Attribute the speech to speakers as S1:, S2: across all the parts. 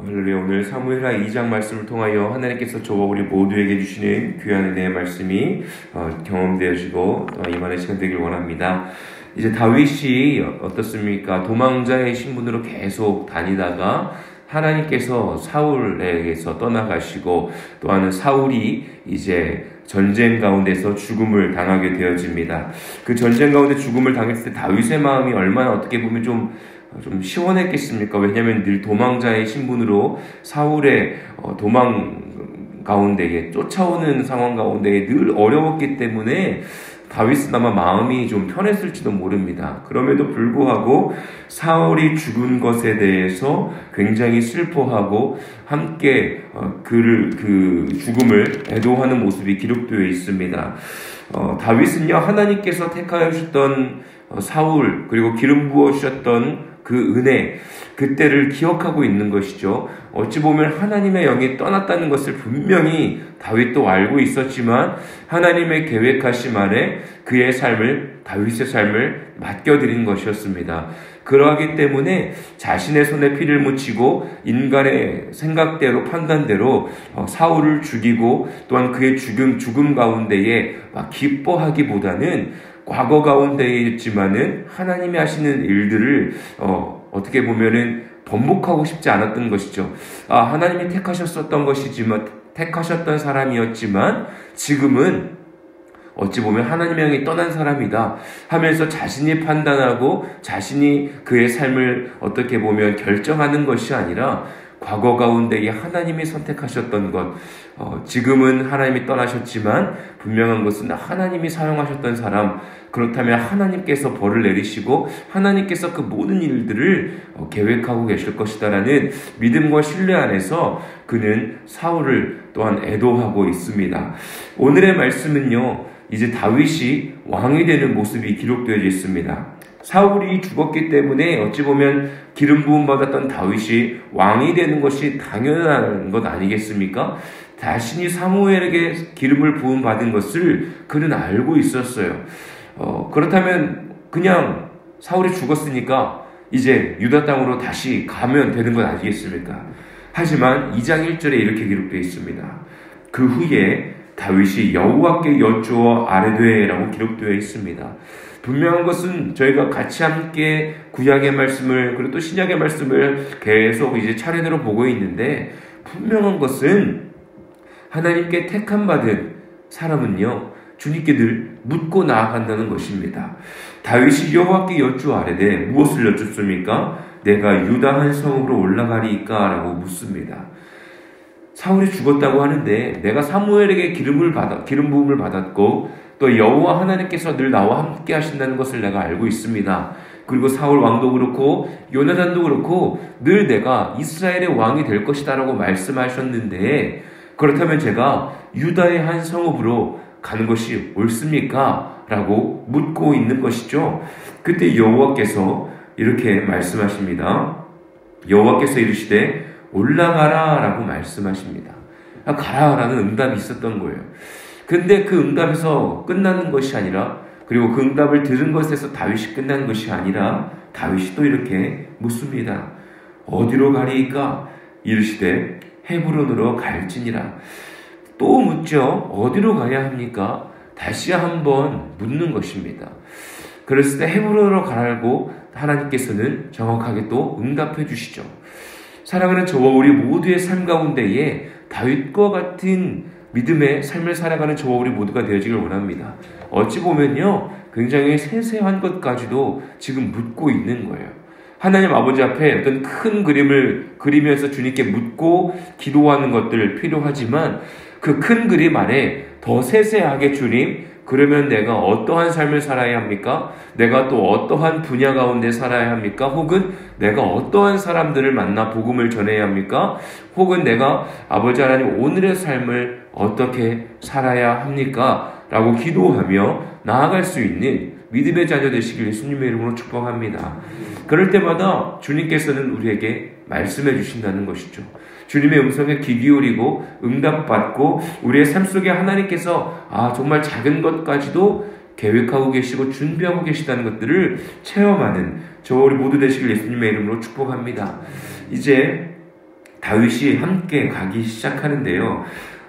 S1: 할렐루야. 오늘 사무엘하 2장 말씀을 통하여 하나님께서 저와 우리 모두에게 주시는 귀한 은혜의 말씀이 경험되어지고 임하는 시간 되길 원합니다. 이제 다윗이 어떻습니까? 도망자의 신분으로 계속 다니다가 하나님께서 사울에게서 떠나가시고 또한 사울이 이제 전쟁 가운데서 죽음을 당하게 되어집니다. 그 전쟁 가운데 죽음을 당했을 때 다윗의 마음이 얼마나 어떻게 보면 좀 시원했겠습니까? 왜냐하면 늘 도망자의 신분으로 사울의 도망 가운데에 쫓아오는 상황 가운데에 늘 어려웠기 때문에 다윗은 아마 마음이 좀 편했을지도 모릅니다. 그럼에도 불구하고 사울이 죽은 것에 대해서 굉장히 슬퍼하고 함께 그 죽음을 애도하는 모습이 기록되어 있습니다. 다윗은요, 하나님께서 택하여 주셨던 사울, 그리고 기름 부어 주셨던 그 은혜, 그때를 기억하고 있는 것이죠. 어찌 보면 하나님의 영이 떠났다는 것을 분명히 다윗도 알고 있었지만 하나님의 계획하심 아래 그의 삶을, 다윗의 삶을 맡겨드린 것이었습니다. 그러하기 때문에 자신의 손에 피를 묻히고 인간의 생각대로 판단대로 사울을 죽이고 또한 그의 죽음 가운데에 막 기뻐하기보다는 과거 가운데에 있지만은 하나님이 하시는 일들을 어떻게 보면은 번복하고 싶지 않았던 것이죠. 하나님이 택하셨었던 것이지만 택하셨던 사람이었지만 지금은 어찌 보면 하나님의 영이 떠난 사람이다 하면서 자신이 판단하고 자신이 그의 삶을 어떻게 보면 결정하는 것이 아니라 과거 가운데에 하나님이 선택하셨던 것, 지금은 하나님이 떠나셨지만 분명한 것은 하나님이 사용하셨던 사람, 그렇다면 하나님께서 벌을 내리시고 하나님께서 그 모든 일들을 계획하고 계실 것이다라는 믿음과 신뢰 안에서 그는 사울을 또한 애도하고 있습니다. 오늘의 말씀은요, 이제 다윗이 왕이 되는 모습이 기록되어 있습니다. 사울이 죽었기 때문에 어찌 보면 기름 부음 받았던 다윗이 왕이 되는 것이 당연한 것 아니겠습니까? 자신이 사무엘에게 기름을 부음 받은 것을 그는 알고 있었어요. 그렇다면 그냥 사울이 죽었으니까 이제 유다 땅으로 다시 가면 되는 것 아니겠습니까? 하지만 2장 1절에 이렇게 기록되어 있습니다. 그 후에 다윗이 여호와께 여쭈어 아뢰되라고 기록되어 있습니다. 분명한 것은 저희가 같이 함께 구약의 말씀을 그리고 또 신약의 말씀을 계속 이제 차례대로 보고 있는데 분명한 것은 하나님께 택함 받은 사람은요, 주님께 늘 묻고 나아간다는 것입니다. 다윗이 여호와께 여쭈어 아뢰되 무엇을 여쭙습니까? 내가 유다 한 성읍으로 올라가리이까? 라고 묻습니다. 사울이 죽었다고 하는데 내가 사무엘에게 기름 부음을 받았고 또 여호와 하나님께서 늘 나와 함께 하신다는 것을 내가 알고 있습니다. 그리고 사울 왕도 그렇고 요나단도 그렇고 늘 내가 이스라엘의 왕이 될 것이다 라고 말씀하셨는데 그렇다면 제가 유다의 한 성읍으로 가는 것이 옳습니까? 라고 묻고 있는 것이죠. 그때 여호와께서 이렇게 말씀하십니다. 여호와께서 이르시되 올라가라 라고 말씀하십니다. 가라 라는 응답이 있었던 거예요. 근데 그 응답에서 끝나는 것이 아니라, 그리고 그 응답을 들은 것에서 다윗이 끝난 것이 아니라 다윗이 또 이렇게 묻습니다. 어디로 가리이까? 이르시되 헤브론으로 갈지니라. 또 묻죠. 어디로 가야 합니까? 다시 한번 묻는 것입니다. 그랬을 때 헤브론으로 가라고 하나님께서는 정확하게 또 응답해 주시죠. 사랑하는 저와 우리 모두의 삶 가운데에 다윗과 같은 믿음의 삶을 살아가는 저와 우리 모두가 되어지길 원합니다. 어찌 보면요, 굉장히 세세한 것까지도 지금 묻고 있는 거예요. 하나님 아버지 앞에 어떤 큰 그림을 그리면서 주님께 묻고 기도하는 것들 필요하지만 그 큰 그림 안에 더 세세하게 주님, 그러면 내가 어떠한 삶을 살아야 합니까? 내가 또 어떠한 분야 가운데 살아야 합니까? 혹은 내가 어떠한 사람들을 만나 복음을 전해야 합니까? 혹은 내가 아버지 하나님 오늘의 삶을 어떻게 살아야 합니까? 라고 기도하며 나아갈 수 있는 믿음의 자녀 되시길 예수님의 이름으로 축복합니다. 그럴 때마다 주님께서는 우리에게 말씀해 주신다는 것이죠. 주님의 음성에 귀 기울이고 응답받고 우리의 삶 속에 하나님께서 정말 작은 것까지도 계획하고 계시고 준비하고 계시다는 것들을 체험하는 저와 우리 모두 되시길 예수님의 이름으로 축복합니다. 이제 다윗이 함께 가기 시작하는데요.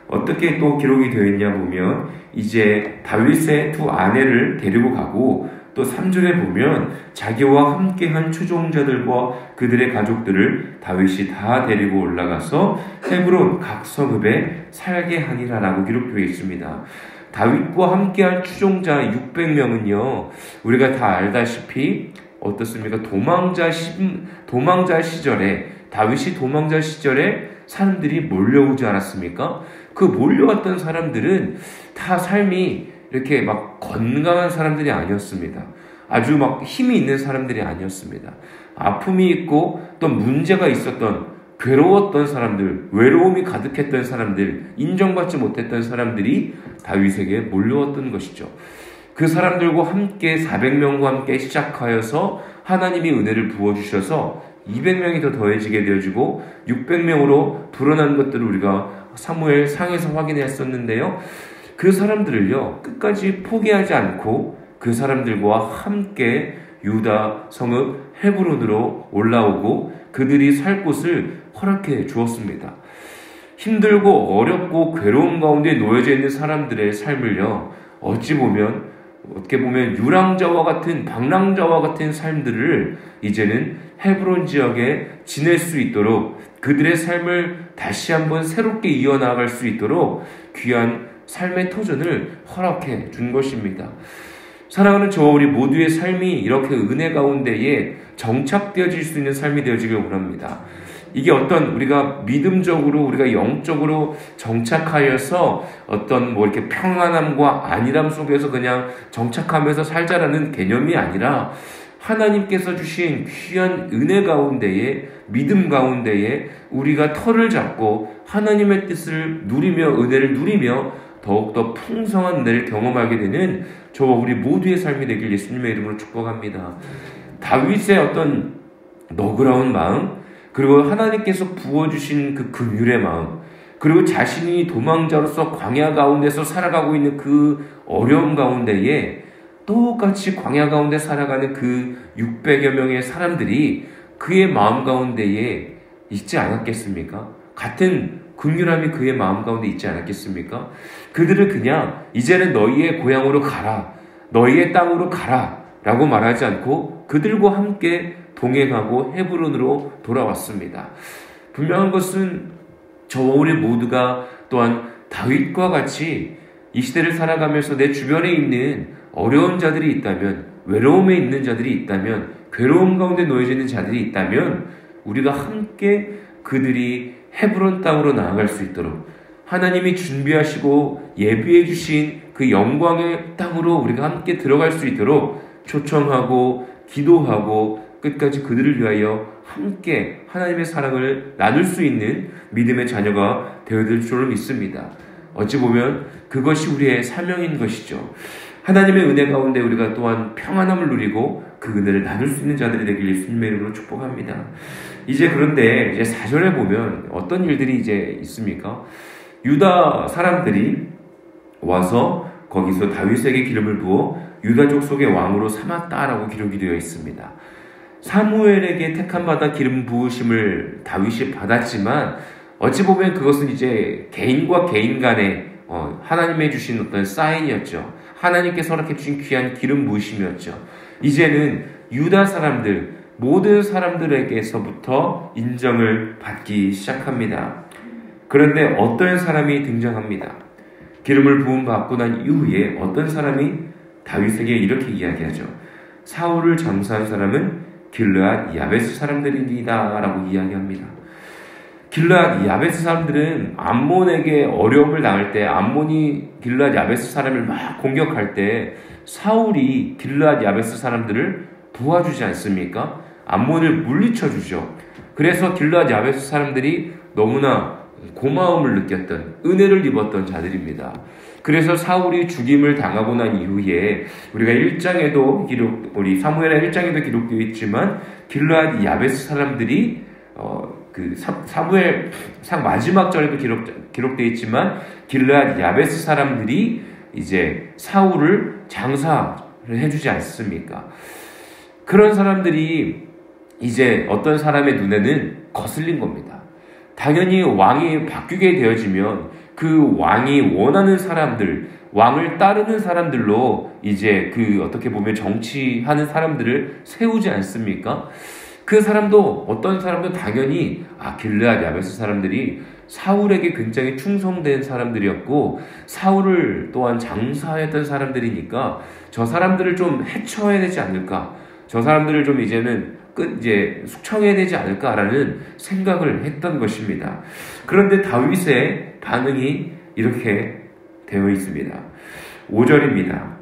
S1: 어떻게 또 기록이 되어 있냐 보면 이제 다윗의 두 아내를 데리고 가고 또 3절에 보면 자기와 함께한 추종자들과 그들의 가족들을 다윗이 다 데리고 올라가서 헤브론 각 성읍에 살게 하니라라고 기록되어 있습니다. 다윗과 함께한 추종자 600명은요, 우리가 다 알다시피 어떻습니까? 도망자 시절에, 다윗이 도망자 시절에 사람들이 몰려오지 않았습니까? 그 몰려왔던 사람들은 다 삶이 이렇게 막 건강한 사람들이 아니었습니다. 아주 막 힘이 있는 사람들이 아니었습니다. 아픔이 있고 또 문제가 있었던, 괴로웠던 사람들, 외로움이 가득했던 사람들, 인정받지 못했던 사람들이 다윗에게 몰려왔던 것이죠. 그 사람들과 함께 400명과 함께 시작하여서 하나님이 은혜를 부어주셔서 200명이 더 더해지게 되어지고 600명으로 불어난 것들을 우리가 사무엘 상에서 확인했었는데요. 그 사람들을요, 끝까지 포기하지 않고 그 사람들과 함께 유다 성읍 헤브론으로 올라오고 그들이 살 곳을 허락해 주었습니다. 힘들고 어렵고 괴로움 가운데 놓여져 있는 사람들의 삶을요, 어떻게 보면 유랑자와 같은, 방랑자와 같은 삶들을 이제는 헤브론 지역에 지낼 수 있도록, 그들의 삶을 다시 한번 새롭게 이어나갈 수 있도록 귀한 삶의 터전을 허락해 준 것입니다. 사랑하는 저와 우리 모두의 삶이 이렇게 은혜 가운데에 정착되어질 수 있는 삶이 되어지길 원합니다. 이게 어떤 우리가 믿음적으로, 우리가 영적으로 정착하여서 어떤 이렇게 평안함과 안일함 속에서 그냥 정착하면서 살자라는 개념이 아니라 하나님께서 주신 귀한 은혜 가운데에, 믿음 가운데에 우리가 터를 잡고 하나님의 뜻을 누리며, 은혜를 누리며 더욱더 풍성한 은혜를 경험하게 되는 저와 우리 모두의 삶이 되길 예수님의 이름으로 축복합니다. 다윗의 어떤 너그러운 마음, 그리고 하나님께서 부어주신 그 긍휼의 마음, 그리고 자신이 도망자로서 광야 가운데서 살아가고 있는 그 어려움 가운데에 똑같이 광야 가운데 살아가는 그 600여 명의 사람들이 그의 마음 가운데에 있지 않았겠습니까? 같은 긍휼함이 그의 마음 가운데 있지 않았겠습니까? 그들을 그냥 이제는 너희의 고향으로 가라, 너희의 땅으로 가라 라고 말하지 않고 그들과 함께 동행하고 헤브론으로 돌아왔습니다. 분명한 것은 저와 우리 모두가 또한 다윗과 같이 이 시대를 살아가면서 내 주변에 있는 어려운 자들이 있다면, 외로움에 있는 자들이 있다면, 괴로움 가운데 놓여져 있는 자들이 있다면 우리가 함께 그들이 헤브론 땅으로 나아갈 수 있도록 하나님이 준비하시고 예비해 주신 그 영광의 땅으로 우리가 함께 들어갈 수 있도록 초청하고 기도하고 끝까지 그들을 위하여 함께 하나님의 사랑을 나눌 수 있는 믿음의 자녀가 되어들 줄로 믿습니다. 어찌 보면 그것이 우리의 사명인 것이죠. 하나님의 은혜 가운데 우리가 또한 평안함을 누리고 그 은혜를 나눌 수 있는 자들이 되길 예수님의 이름으로 축복합니다. 그런데 4절에 보면 어떤 일들이 있습니까? 유다 사람들이 와서 거기서 다윗에게 기름을 부어 유다 족속의 왕으로 삼았다라고 기록이 되어 있습니다. 사무엘에게 택함받아 기름 부으심을 다윗이 받았지만 어찌 보면 그것은 개인과 개인 간에 하나님의 주신 어떤 사인이었죠. 하나님께서 허락해 주신 귀한 기름 부으심이었죠. 이제는 유다 사람들, 모든 사람들에게서부터 인정을 받기 시작합니다. 그런데 어떤 사람이 등장합니다. 기름을 부음받고 난 이후에 어떤 사람이 다윗에게 이렇게 이야기하죠. 사울을 장사한 사람은 길르앗 야베스 사람들이다 라고 이야기합니다. 길르앗 야베스 사람들은 암몬에게 어려움을 당할 때, 암몬이 길르앗 야베스 사람을 막 공격할 때 사울이 길르앗 야베스 사람들을 도와주지 않습니까? 암몬을 물리쳐 주죠. 그래서 길르앗 야베스 사람들이 너무나 고마움을 느꼈던, 은혜를 입었던 자들입니다. 그래서 사울이 죽임을 당하고 난 이후에 우리가 1장에도 우리 사무엘의 1장에도 기록되어 있지만 길르앗 야베스 사람들이 그 사무엘상 마지막 절에도 기록되어 있지만 길르앗 야베스 사람들이 이제 사울을 장사를 해주지 않습니까? 그런 사람들이 이제 어떤 사람의 눈에는 거슬린 겁니다. 당연히 왕이 바뀌게 되어지면 그 왕이 원하는 사람들, 왕을 따르는 사람들로 이제 그 어떻게 보면 정치하는 사람들을 세우지 않습니까? 그 사람도 어떤 사람도 당연히 길르앗 야베스 사람들이 사울에게 굉장히 충성된 사람들이었고 사울을 또한 장사했던 사람들이니까 저 사람들을 좀 해쳐야 되지 않을까? 저 사람들을 좀 이제는 이제 숙청해야 되지 않을까라는 생각을 했던 것입니다. 그런데 다윗의 반응이 이렇게 되어 있습니다. 5절입니다.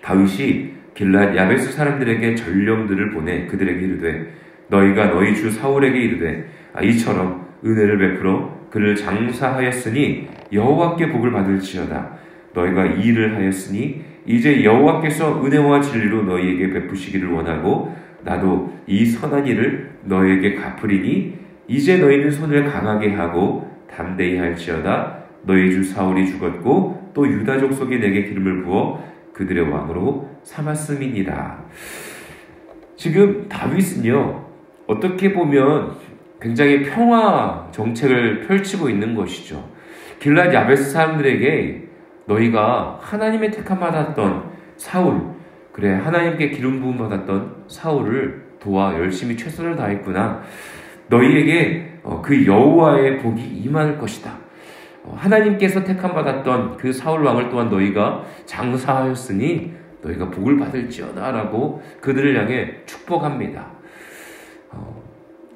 S1: 다윗이 길르앗 야베스 사람들에게 전령들을 보내 그들에게 이르되 너희가 너희 주 사울에게 이르되 이처럼 은혜를 베풀어 그를 장사하였으니 여호와께 복을 받을지어다. 너희가 이 일을 하였으니 이제 여호와께서 은혜와 진리로 너희에게 베푸시기를 원하고 나도 이 선한 일을 너희에게 갚으리니 이제 너희는 손을 강하게 하고 담대히 할지어다. 너희 주 사울이 죽었고 또 유다 족속이 내게 기름을 부어 그들의 왕으로 삼았음이니라. 지금 다윗은요, 어떻게 보면 굉장히 평화 정책을 펼치고 있는 것이죠. 길르앗 야베스 사람들에게 너희가 하나님의 택함 받았던 사울, 그래 하나님께 기름 부음 받았던 사울을 도와 열심히 최선을 다했구나. 너희에게 그 여호와의 복이 임할 것이다. 하나님께서 택함 받았던 그 사울 왕을 또한 너희가 장사하였으니 너희가 복을 받을지어다 라고 그들을 향해 축복합니다.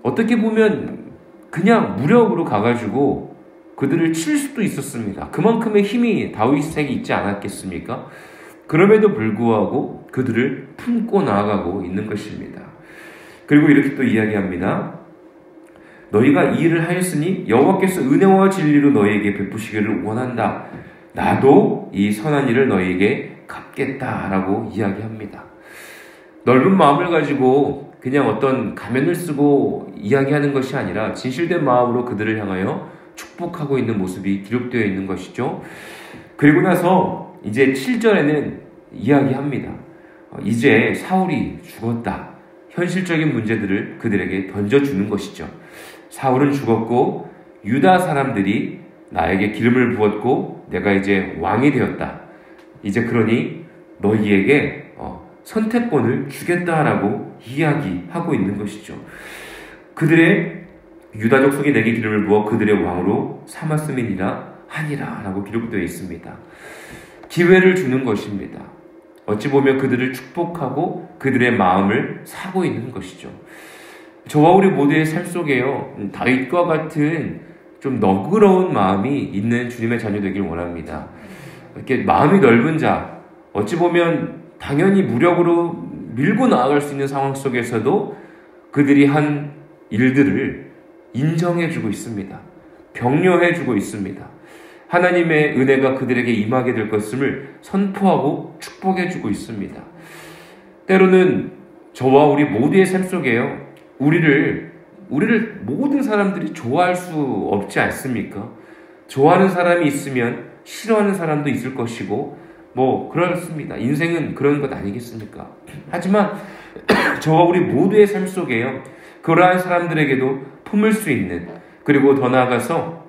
S1: 어떻게 보면 그냥 무력으로 가가지고 그들을 칠 수도 있었습니다. 그만큼의 힘이 다윗에게 있지 않았겠습니까? 그럼에도 불구하고 그들을 품고 나아가고 있는 것입니다. 그리고 이렇게 또 이야기합니다. 너희가 이 일을 하였으니 여호와께서 은혜와 진리로 너희에게 베푸시기를 원한다. 나도 이 선한 일을 너희에게 갚겠다라고 이야기합니다. 넓은 마음을 가지고 그냥 어떤 가면을 쓰고 이야기하는 것이 아니라 진실된 마음으로 그들을 향하여 축복하고 있는 모습이 기록되어 있는 것이죠. 그리고 나서 이제 7절에는 이야기합니다. 이제 사울이 죽었다. 현실적인 문제들을 그들에게 던져주는 것이죠. 사울은 죽었고 유다 사람들이 나에게 기름을 부었고 내가 이제 왕이 되었다. 이제 그러니 너희에게 선택권을 주겠다라고 이야기하고 있는 것이죠. 그들의 유다 족속이 내게 기름을 부어 그들의 왕으로 삼았음이니라 하니라 라고 기록되어 있습니다. 기회를 주는 것입니다. 어찌 보면 그들을 축복하고 그들의 마음을 사고 있는 것이죠. 저와 우리 모두의 삶 속에요, 다윗과 같은 좀 너그러운 마음이 있는 주님의 자녀 되길 원합니다. 이렇게 마음이 넓은 자, 어찌 보면 당연히 무력으로 밀고 나아갈 수 있는 상황 속에서도 그들이 한 일들을 인정해주고 있습니다. 격려해주고 있습니다. 하나님의 은혜가 그들에게 임하게 될 것을 선포하고 축복해주고 있습니다. 때로는 저와 우리 모두의 삶 속에요, 우리를 모든 사람들이 좋아할 수 없지 않습니까? 좋아하는 사람이 있으면 싫어하는 사람도 있을 것이고 그렇습니다. 인생은 그런 것 아니겠습니까? 하지만 저와 우리 모두의 삶 속에요, 그러한 사람들에게도 품을 수 있는, 그리고 더 나아가서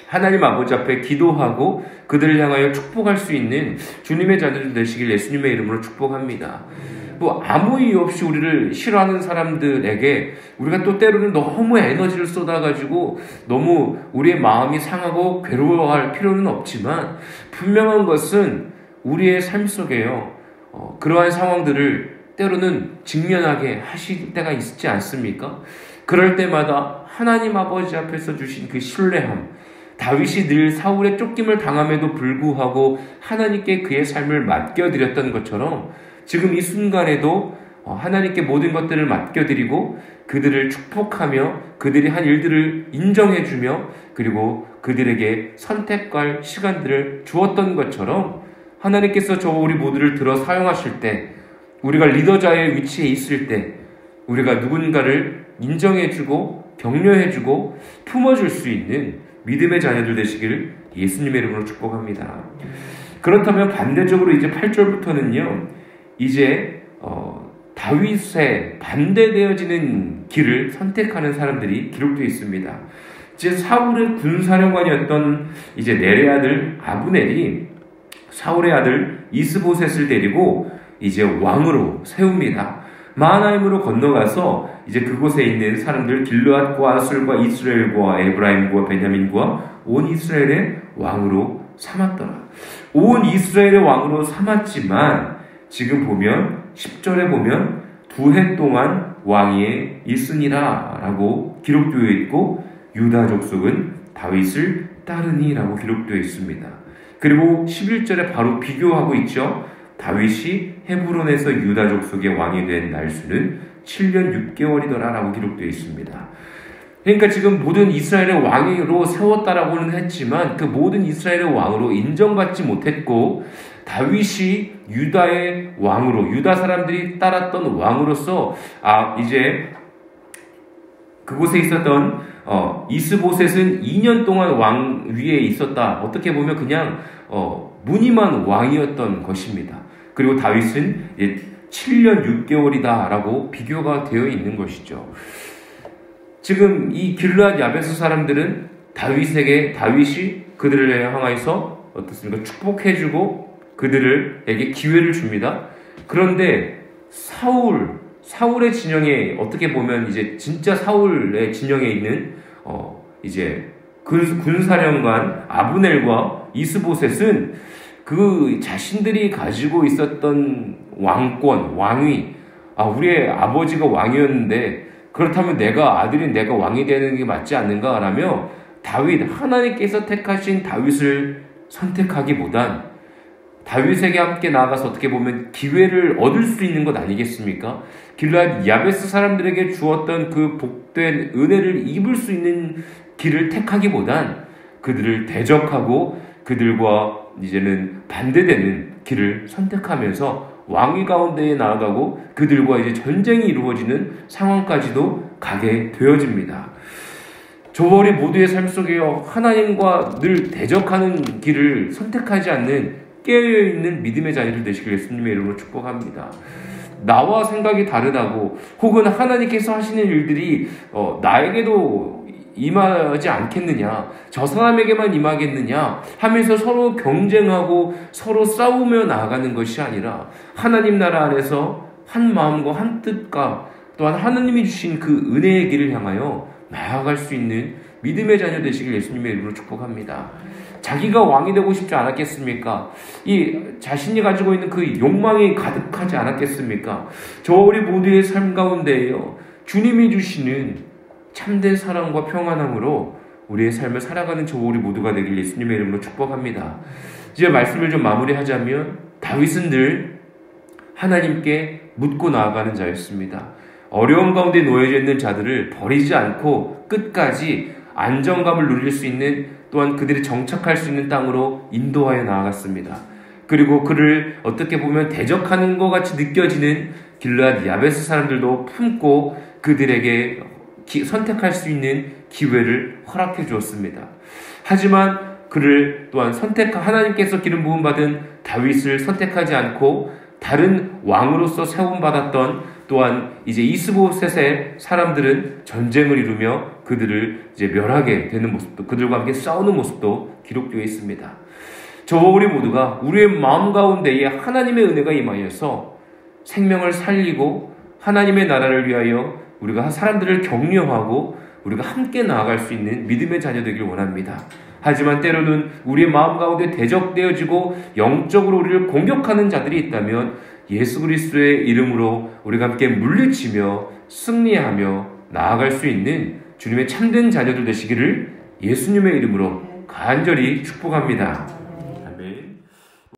S1: 하나님 아버지 앞에 기도하고 그들을 향하여 축복할 수 있는 주님의 자녀들 되시길 예수님의 이름으로 축복합니다. 아무 이유 없이 우리를 싫어하는 사람들에게 우리가 또 때로는 너무 에너지를 쏟아가지고 너무 우리의 마음이 상하고 괴로워할 필요는 없지만, 분명한 것은 우리의 삶 속에요, 그러한 상황들을 때로는 직면하게 하실 때가 있지 않습니까? 그럴 때마다 하나님 아버지 앞에서 주신 그 신뢰함, 다윗이 늘 사울의 쫓김을 당함에도 불구하고 하나님께 그의 삶을 맡겨드렸던 것처럼 지금 이 순간에도 하나님께 모든 것들을 맡겨드리고 그들을 축복하며 그들이 한 일들을 인정해주며 그리고 그들에게 선택할 시간들을 주었던 것처럼 하나님께서 저와 우리 모두를 들어 사용하실 때, 우리가 리더자의 위치에 있을 때 우리가 누군가를 인정해주고 격려해주고 품어줄 수 있는 믿음의 자녀들 되시기를 예수님의 이름으로 축복합니다. 그렇다면 반대적으로 이제 8절부터는요, 이제 다윗의 반대되어지는 길을 선택하는 사람들이 기록되어 있습니다. 이제 사울의 군사령관이었던 이제 넬의 아들 아브넬이 사울의 아들 이스보셋을 데리고 이제 왕으로 세웁니다. 마하나임으로 건너가서 이제 그곳에 있는 사람들 길르앗과 아술과 이스라엘과 에브라임과 베냐민과 온 이스라엘의 왕으로 삼았더라. 온 이스라엘의 왕으로 삼았지만 지금 보면 10절에 보면 2해 동안 왕위에 있으니라 라고 기록되어 있고 유다 족속은 다윗을 따르니라고 기록되어 있습니다. 그리고 11절에 바로 비교하고 있죠. 다윗이 헤브론에서 유다 족속의 왕이 된 날수는 7년 6개월이더라 라고 기록되어 있습니다. 그러니까 지금 모든 이스라엘의 왕으로 세웠다라고는 했지만 그 모든 이스라엘의 왕으로 인정받지 못했고 다윗이 유다의 왕으로 유다 사람들이 따랐던 왕으로서 이제 그곳에 있었던 이스보셋은 2년 동안 왕 위에 있었다. 어떻게 보면 그냥 무늬만 왕이었던 것입니다. 그리고 다윗은 7년 6개월이다 라고 비교가 되어 있는 것이죠. 지금 이 길르앗 야베스 사람들은 다윗이 그들을 향해서 어떻습니까? 축복해주고 그들에게 기회를 줍니다. 그런데 사울의 진영에 어떻게 보면 이제 진짜 사울의 진영에 있는 이제 군사령관 아브넬과 이스보셋은 그 자신들이 가지고 있었던 왕위, 우리의 아버지가 왕이었는데 그렇다면 아들인 내가 왕이 되는 게 맞지 않는가라며 하나님께서 택하신 다윗을 선택하기보단 다윗에게 함께 나아가서 어떻게 보면 기회를 얻을 수 있는 것 아니겠습니까? 길르앗 야베스 사람들에게 주었던 그 복된 은혜를 입을 수 있는 길을 택하기보단 그들을 대적하고 그들과 이제는 반대되는 길을 선택하면서 왕위 가운데에 나아가고 그들과 이제 전쟁이 이루어지는 상황까지도 가게 되어집니다. 저와 모두의 삶 속에 하나님과 늘 대적하는 길을 선택하지 않는 깨어있는 믿음의 자녀들 되시길 예수님의 이름으로 축복합니다. 나와 생각이 다르다고 혹은 하나님께서 하시는 일들이 나에게도 임하지 않겠느냐, 저 사람에게만 임하겠느냐 하면서 서로 경쟁하고 서로 싸우며 나아가는 것이 아니라 하나님 나라 안에서 한 마음과 한 뜻과 또한 하나님이 주신 그 은혜의 길을 향하여 나아갈 수 있는 믿음의 자녀 되시길 예수님의 이름으로 축복합니다. 자기가 왕이 되고 싶지 않았겠습니까? 이 자신이 가지고 있는 그 욕망이 가득하지 않았겠습니까? 저 우리 모두의 삶 가운데에요, 주님이 주시는 참된 사랑과 평안함으로 우리의 삶을 살아가는 저 우리 모두가 되길 예수님의 이름으로 축복합니다. 이제 말씀을 좀 마무리하자면 다윗은 늘 하나님께 묻고 나아가는 자였습니다. 어려움 가운데 놓여져 있는 자들을 버리지 않고 끝까지 안정감을 누릴 수 있는, 또한 그들이 정착할 수 있는 땅으로 인도하여 나아갔습니다. 그리고 그를 어떻게 보면 대적하는 것 같이 느껴지는 길르앗 야베스 사람들도 품고 그들에게 선택할 수 있는 기회를 허락해 주었습니다. 하지만 그를 또한 하나님께서 기름 부음 받은 다윗을 선택하지 않고 다른 왕으로서 세움받았던 또한 이제 이스보셋의 사람들은 전쟁을 이루며 그들을 이제 멸하게 되는 모습도, 그들과 함께 싸우는 모습도 기록되어 있습니다. 저와 우리 모두가 우리의 마음 가운데에 하나님의 은혜가 임하여서 생명을 살리고 하나님의 나라를 위하여 우리가 사람들을 격려하고 우리가 함께 나아갈 수 있는 믿음의 자녀 되길 원합니다. 하지만 때로는 우리의 마음 가운데 대적되어지고 영적으로 우리를 공격하는 자들이 있다면 예수 그리스도의 이름으로 우리가 함께 물리치며 승리하며 나아갈 수 있는 주님의 참된 자녀들 되시기를 예수님의 이름으로 간절히 축복합니다.